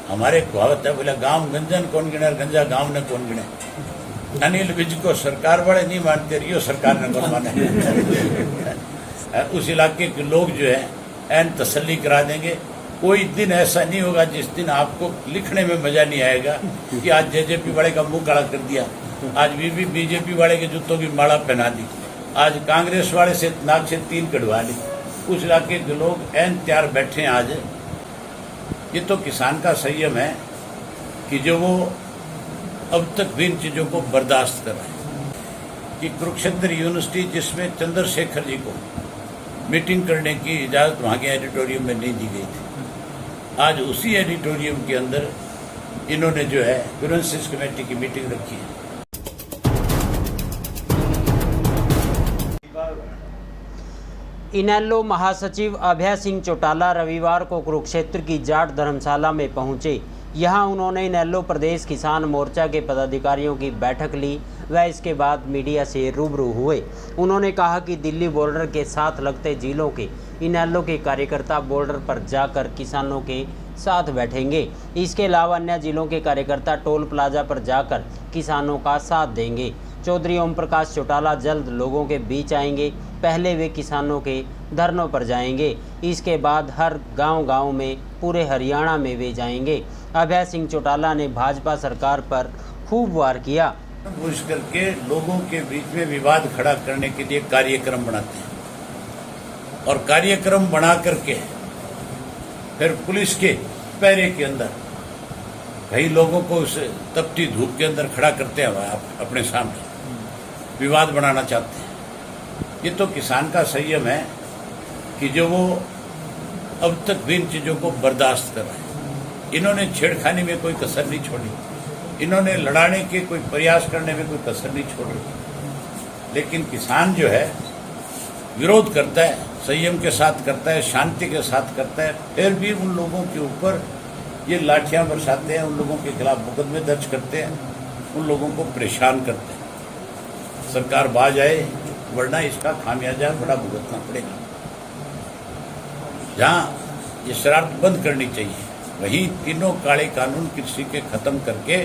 हमारे कहावत है, बोला गांव गंजन कौन गिने और गंजा गांव ने कौन गिने। अनिल विज को सरकार वाले नहीं मानते, रियो सरकार ने कौन माने। उस इलाके के लोग जो है एन तसल्ली करा देंगे। कोई दिन ऐसा नहीं होगा जिस दिन आपको लिखने में मजा नहीं आएगा कि आज जेजेपी वाले का मुंह काला कर दिया, आज बीजेपी वाले के जूतों की माला पहना दी, आज कांग्रेस वाले से नाक से तीन कढ़वा ली। उस इलाके के लोग एन तैयार बैठे हैं आज। ये तो किसान का संयम है कि जो वो अब तक भी इन चीजों को बर्दाश्त कर रहे हैं कि कुरुक्षेत्र यूनिवर्सिटी जिसमें चंद्रशेखर जी को मीटिंग करने की इजाजत वहां के एडिटोरियम में नहीं दी गई थी, आज उसी एडिटोरियम के अंदर इन्होंने जो है ग्रीवेंसेस कमेटी की मीटिंग रखी है। इनेलो महासचिव अभय सिंह चौटाला रविवार को कुरुक्षेत्र की जाट धर्मशाला में पहुंचे। यहां उन्होंने इनेलो प्रदेश किसान मोर्चा के पदाधिकारियों की बैठक ली व इसके बाद मीडिया से रूबरू हुए। उन्होंने कहा कि दिल्ली बॉर्डर के साथ लगते जिलों के इनेलो के कार्यकर्ता बॉर्डर पर जाकर किसानों के साथ बैठेंगे। इसके अलावा अन्य जिलों के कार्यकर्ता टोल प्लाजा पर जाकर किसानों का साथ देंगे। चौधरी ओम प्रकाश चौटाला जल्द लोगों के बीच आएंगे। पहले वे किसानों के धरनों पर जाएंगे, इसके बाद हर गांव-गांव में पूरे हरियाणा में वे जाएंगे। अभय सिंह चौटाला ने भाजपा सरकार पर खूब वार किया। घुस करके लोगों के बीच में विवाद खड़ा करने के लिए कार्यक्रम बनाते हैं और कार्यक्रम बना करके फिर पुलिस के पहरे के अंदर कई लोगों को उस तपती धूप के अंदर खड़ा करते हैं, अपने सामने विवाद बनाना चाहते हैं। ये तो किसान का संयम है कि जो वो अब तक भी इन चीजों को बर्दाश्त कर रहे हैं। इन्होंने छेड़खानी में कोई कसर नहीं छोड़ी, इन्होंने लड़ाने के कोई प्रयास करने में कोई कसर नहीं छोड़ी। लेकिन किसान जो है विरोध करता है, संयम के साथ करता है, शांति के साथ करता है, फिर भी उन लोगों के ऊपर ये लाठियां बरसाते हैं, उन लोगों के खिलाफ मुकदमे दर्ज करते हैं, उन लोगों को परेशान करते हैं। सरकार बाज आए, वरना इसका खामियाजा बड़ा भुगतना पड़ेगा। जहां ये शरारत बंद करनी चाहिए, वहीं तीनों काले कानून कृषि के खत्म करके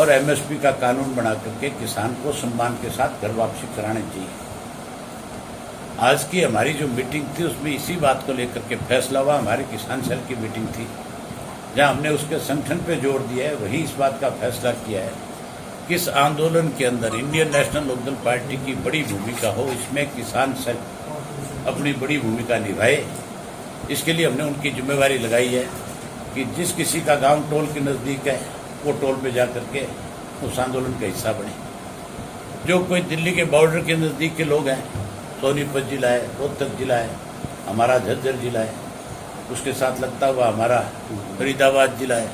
और एमएसपी का कानून बना करके किसान को सम्मान के साथ घर वापसी कराने चाहिए। आज की हमारी जो मीटिंग थी उसमें इसी बात को लेकर के फैसला हुआ। हमारे किसान सेल की मीटिंग थी जहां हमने उसके संगठन पे जोर दिया है, वही इस बात का फैसला किया है कि इस आंदोलन के अंदर इंडियन नेशनल लोकदल पार्टी की बड़ी भूमिका हो, इसमें किसान सेल अपनी बड़ी भूमिका निभाए। इसके लिए हमने उनकी जिम्मेवारी लगाई है कि जिस किसी का गांव टोल के नज़दीक है वो टोल पे जा करके उस आंदोलन का हिस्सा बने। जो कोई दिल्ली के बॉर्डर के नज़दीक के लोग हैं, सोनीपत जिला है, रोहतक जिला है, हमारा झज्जर जिला है, उसके साथ लगता हुआ हमारा फरीदाबाद जिला है,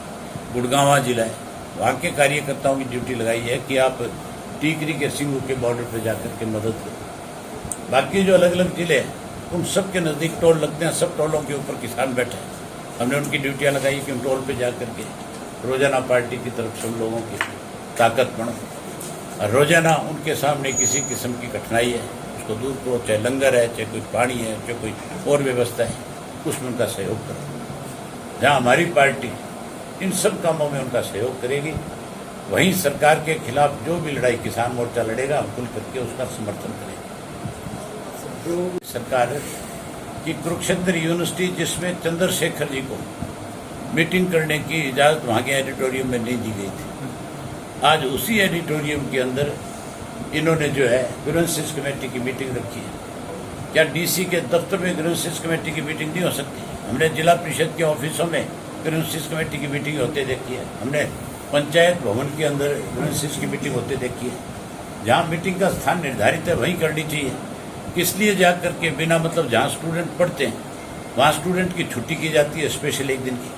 गुड़गांवा जिला है, वहाँ के कार्यकर्ताओं की ड्यूटी लगाई है कि आप टीकरी के सिंगू के बॉर्डर पर जाकर के मदद करें। बाकी जो अलग अलग जिले हैं उन सब के नज़दीक टोल लगते हैं, सब टोलों के ऊपर किसान बैठे हैं। हमने उनकी ड्यूटियाँ लगाई कि उन टोल पे जा करके रोजाना पार्टी की तरफ से उन लोगों की ताकत बढ़ो और रोजाना उनके सामने किसी किस्म की कठिनाई है उसको दूर करो, चाहे लंगर है, चाहे कोई पानी है, चाहे कोई और व्यवस्था है, उसमें उनका सहयोग करो। जहाँ हमारी पार्टी इन सब कामों में उनका सहयोग करेगी, वहीं सरकार के खिलाफ जो भी लड़ाई किसान मोर्चा लड़ेगा हम खुल करके उसका समर्थन करेंगे। सरकार की कुरुक्षेत्र यूनिवर्सिटी जिसमें चंद्रशेखर जी को मीटिंग करने की इजाजत वहां के एडिटोरियम में नहीं दी गई थी, आज उसी एडिटोरियम के अंदर इन्होंने जो है ग्रीवेंसेस कमेटी की मीटिंग रखी है। क्या डीसी के दफ्तर में ग्रीवेंसेस कमेटी की मीटिंग नहीं हो सकती? हमने जिला परिषद के ऑफिसों में ग्रीवेंसेस कमेटी की मीटिंग होते देखी है, हमने पंचायत भवन के अंदर ग्रीवेंसेस की मीटिंग होते देखी है। जहाँ मीटिंग का स्थान निर्धारित है वहीं करनी चाहिए। किस लिए जा करके बिना मतलब जहाँ स्टूडेंट पढ़ते हैं वहाँ स्टूडेंट की छुट्टी की जाती है स्पेशल एक दिन की?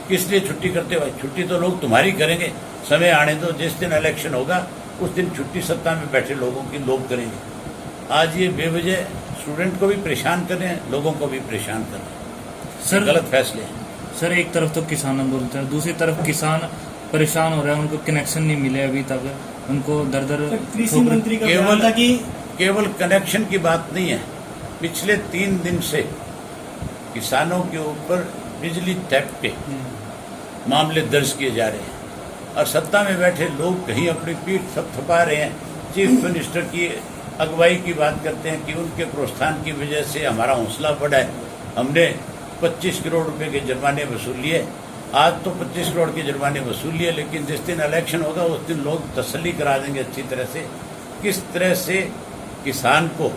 किस लिए छुट्टी करते हो? छुट्टी तो लोग तुम्हारी करेंगे, समय आने दो, जिस दिन इलेक्शन होगा उस दिन छुट्टी सत्ता में बैठे लोगों की लोग करेंगे। आज ये बेवजह स्टूडेंट को भी परेशान कर रहे हैं, लोगों को भी परेशान कर रहे हैं। सर गलत फैसले हैं। सर एक तरफ तो किसान आंदोलन है, दूसरी तरफ किसान परेशान हो रहे हैं, उनको कनेक्शन नहीं मिले अभी तक, उनको दर कृषि मंत्री का बयान था कि केवल कनेक्शन की बात नहीं है। पिछले 3 दिन से किसानों के ऊपर बिजली थेफ्ट के मामले दर्ज किए जा रहे हैं और सत्ता में बैठे लोग कहीं अपनी पीठ थपथपा रहे हैं। चीफ मिनिस्टर की अगुवाई की बात करते हैं कि उनके प्रोत्साहन की वजह से हमारा हौसला बढ़ा है, हमने 25 करोड़ रुपए के जुर्माने वसूल लिए। आज तो 25 करोड़ के जुर्माने वसूल लिए, लेकिन जिस दिन इलेक्शन होगा उस दिन लोग तसल्ली करा देंगे अच्छी तरह से किस तरह से किसान को,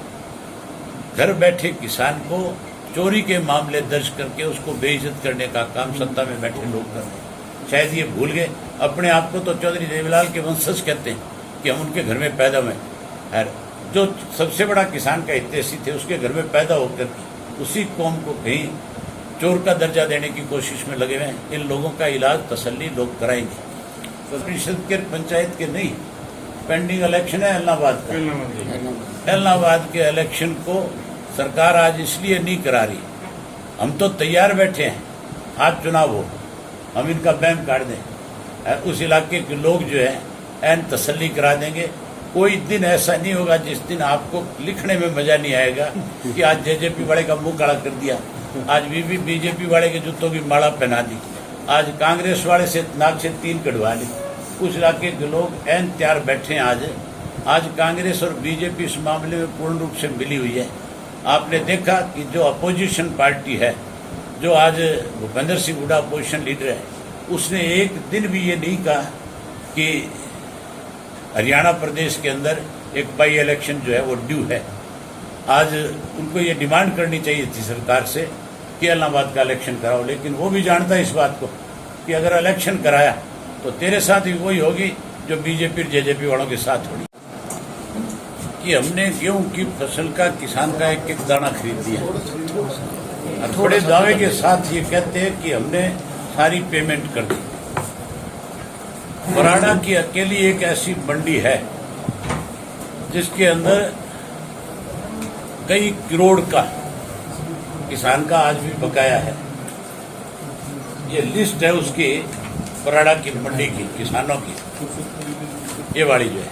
घर बैठे किसान को चोरी के मामले दर्ज करके उसको बेइज्जत करने का काम सत्ता में बैठे लोग कर रहे हैं। शायद ये भूल गए, अपने आप को तो चौधरी देवीलाल के वंशज कहते हैं कि हम उनके घर में पैदा हुए। और जो सबसे बड़ा किसान का हितैषी थे उसके घर में पैदा होकर उसी कौम को कहीं चोर का दर्जा देने की कोशिश में लगे हुए हैं। इन लोगों का इलाज तसल्ली लोग कराएंगे। परिषद के पंचायत के नहीं, पेंडिंग इलेक्शन है इलाहाबाद का। इलाहाबाद के इलेक्शन को सरकार आज इसलिए नहीं करा रही, हम तो तैयार बैठे हैं, आज चुनाव हो हम इनका बैम काट दें, उस इलाके के लोग जो है ऐन तसल्ली करा देंगे। कोई दिन ऐसा नहीं होगा जिस दिन आपको लिखने में मजा नहीं आएगा कि आज जेजेपी वाले का मुंह काला कर दिया, आज बीजेपी वाले के जूतों की माला पहना दी, आज कांग्रेस वाले से नाक से 3 कटवा ली। उस इलाके के लोग ऐन तैयार बैठे हैं। आज कांग्रेस और बीजेपी इस मामले में पूर्ण रूप से मिली हुई है। आपने देखा कि जो अपोजिशन पार्टी है, जो आज भूपेंद्र सिंह हुड्डा अपोजिशन लीडर है, उसने एक दिन भी ये नहीं कहा कि हरियाणा प्रदेश के अंदर एक बाई इलेक्शन जो है वो ड्यू है। आज उनको ये डिमांड करनी चाहिए थी सरकार से कि इलाहाबाद का इलेक्शन कराओ, लेकिन वो भी जानता है इस बात को कि अगर इलेक्शन कराया तो तेरे साथ भी वही होगी जो बीजेपी और जेजेपी वालों के साथ होगी। कि हमने गेहूं की फसल का किसान का एक एक दाना खरीद दिया, थोड़े दावे के साथ ये कहते हैं कि हमने सारी पेमेंट कर दी। बराड़ा की अकेली एक ऐसी मंडी है जिसके अंदर कई करोड़ का किसान का आज भी बकाया है। ये लिस्ट है उसकी, बराड़ा की मंडी की किसानों की, ये वाली जो है,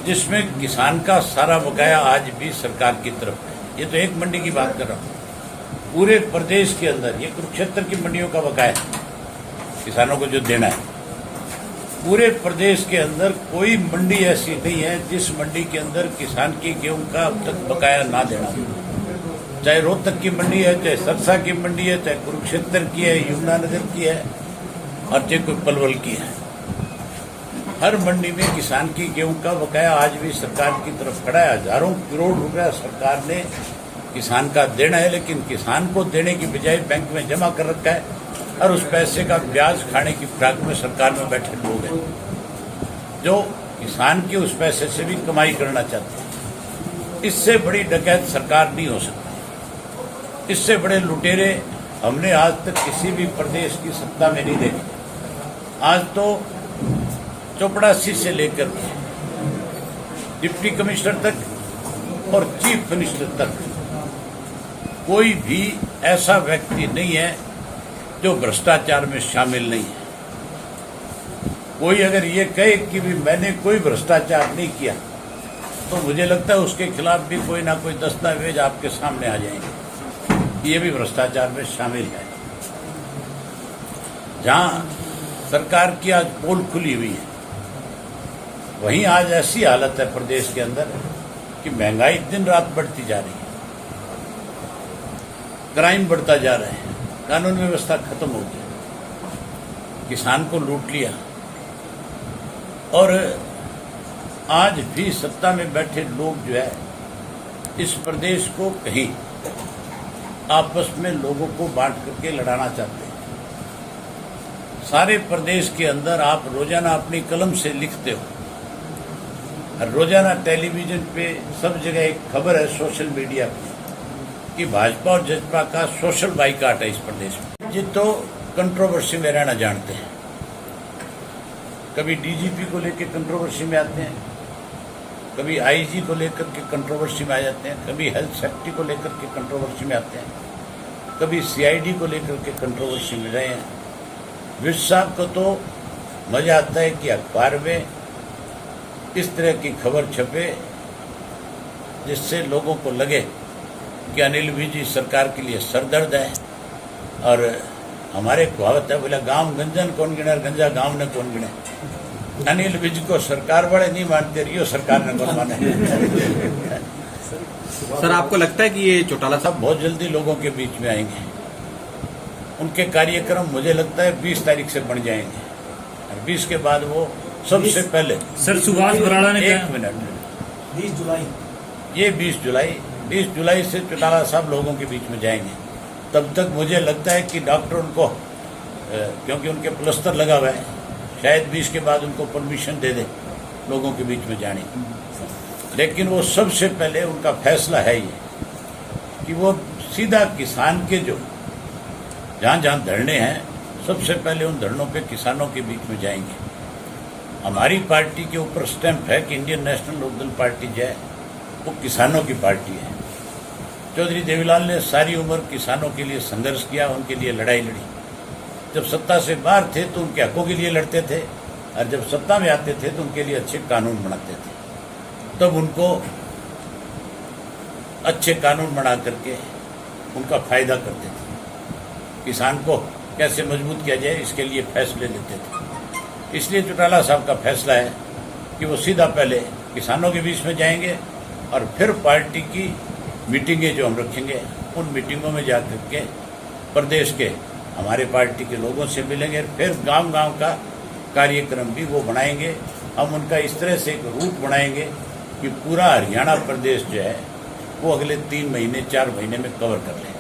जिसमें किसान का सारा बकाया आज भी सरकार की तरफ है। ये तो एक मंडी की बात कर रहा हूँ, पूरे प्रदेश के अंदर ये कुरुक्षेत्र की मंडियों का बकाया किसानों को जो देना है। पूरे प्रदेश के अंदर कोई मंडी ऐसी नहीं है जिस मंडी के अंदर किसान की गेहूं का अब तक बकाया ना देना। चाहे रोहतक की मंडी है, चाहे सरसा की मंडी है, चाहे कुरुक्षेत्र की है, यमुनानगर की है और चाहे कोई पलवल की है, हर मंडी में किसान की गेहूं का बकाया आज भी सरकार की तरफ खड़ा है। हजारों करोड़ रुपया सरकार ने किसान का देना है, लेकिन किसान को देने की बजाय बैंक में जमा कर रखा है और उस पैसे का ब्याज खाने की फिराक में सरकार में बैठे लोग हैं जो किसान के उस पैसे से भी कमाई करना चाहते हैं। इससे बड़ी डकैत सरकार नहीं हो सकती, इससे बड़े लुटेरे हमने आज तक किसी भी प्रदेश की सत्ता में नहीं देखे। आज तो चपड़ासी से लेकर डिप्टी कमिश्नर तक और चीफ मिनिस्टर तक कोई भी ऐसा व्यक्ति नहीं है जो भ्रष्टाचार में शामिल नहीं है। कोई अगर ये कहे कि भी मैंने कोई भ्रष्टाचार नहीं किया तो मुझे लगता है उसके खिलाफ भी कोई ना कोई दस्तावेज आपके सामने आ जाएंगे, ये भी भ्रष्टाचार में शामिल है। जहां सरकार की आज पोल खुली हुई है, वहीं आज ऐसी हालत है प्रदेश के अंदर कि महंगाई दिन रात बढ़ती जा रही है, क्राइम बढ़ता जा रहा है, कानून व्यवस्था खत्म हो गई, किसान को लूट लिया और आज भी सत्ता में बैठे लोग जो है इस प्रदेश को कहीं आपस में लोगों को बांट करके लड़ाना चाहते हैं। सारे प्रदेश के अंदर आप रोजाना अपनी कलम से लिखते हो, रोजाना टेलीविजन पे सब जगह एक खबर है सोशल मीडिया पे कि भाजपा और जसपा का सोशल बाइकाट है इस प्रदेश में। ये तो कंट्रोवर्सी में रहना जानते हैं, कभी डीजीपी को लेकर कंट्रोवर्सी में आते हैं, कभी आईजी को लेकर के कंट्रोवर्सी में आ जाते हैं, कभी हेल्थ सेक्रेटरी को लेकर के कंट्रोवर्सी में आते हैं, कभी सीआईडी को लेकर के कंट्रोवर्सी में रहे हैं। विज साहब को तो मजा आता है कि अखबार में इस तरह की खबर छपे जिससे लोगों को लगे कि अनिल विज सरकार के लिए सरदर्द है और हमारे कहावत है, बोला गांव गंजन कौन गिने और गंजा गांव ने कौन गिने। अनिल विज को सरकार वाले नहीं मानते, रियो सरकार ने कौन माने। सर आपको लगता है कि ये चौटाला साहब सब बहुत जल्दी लोगों के बीच में आएंगे। उनके कार्यक्रम मुझे लगता है 20 तारीख से बन जाएंगे और 20 के बाद वो सबसे पहले सर सुभाष बराड़ा ने एक कहा मिनट 20 जुलाई ये 20 जुलाई से चौटाला साहब लोगों के बीच में जाएंगे। तब तक मुझे लगता है कि डॉक्टर उनको क्योंकि उनके प्लस्तर लगा हुआ है, शायद 20 के बाद उनको परमिशन दे दे लोगों के बीच में जाने की। लेकिन वो सबसे पहले उनका फैसला है ये कि वो सीधा किसान के जो जहाँ जहाँ धरने हैं, सबसे पहले उन धरनों पे किसानों के बीच में जाएंगे। हमारी पार्टी के ऊपर स्टैंप है कि इंडियन नेशनल लोकदल पार्टी जो है वो किसानों की पार्टी है। चौधरी देवीलाल ने सारी उम्र किसानों के लिए संघर्ष किया, उनके लिए लड़ाई लड़ी। जब सत्ता से बाहर थे तो उनके हकों के लिए लड़ते थे और जब सत्ता में आते थे तो उनके लिए अच्छे कानून बनाते थे। तब उनको अच्छे कानून बना करके उनका फायदा करते थे। किसान को कैसे मजबूत किया जाए इसके लिए फैसले लेते थे। इसलिए चौटाला साहब का फैसला है कि वो सीधा पहले किसानों के बीच में जाएंगे और फिर पार्टी की मीटिंगें जो हम रखेंगे उन मीटिंगों में जाकर के प्रदेश के हमारे पार्टी के लोगों से मिलेंगे। फिर गांव-गांव का कार्यक्रम भी वो बनाएंगे। हम उनका इस तरह से एक रूट बनाएंगे कि पूरा हरियाणा प्रदेश जो है वो अगले 3 महीने 4 महीने में कवर कर लें।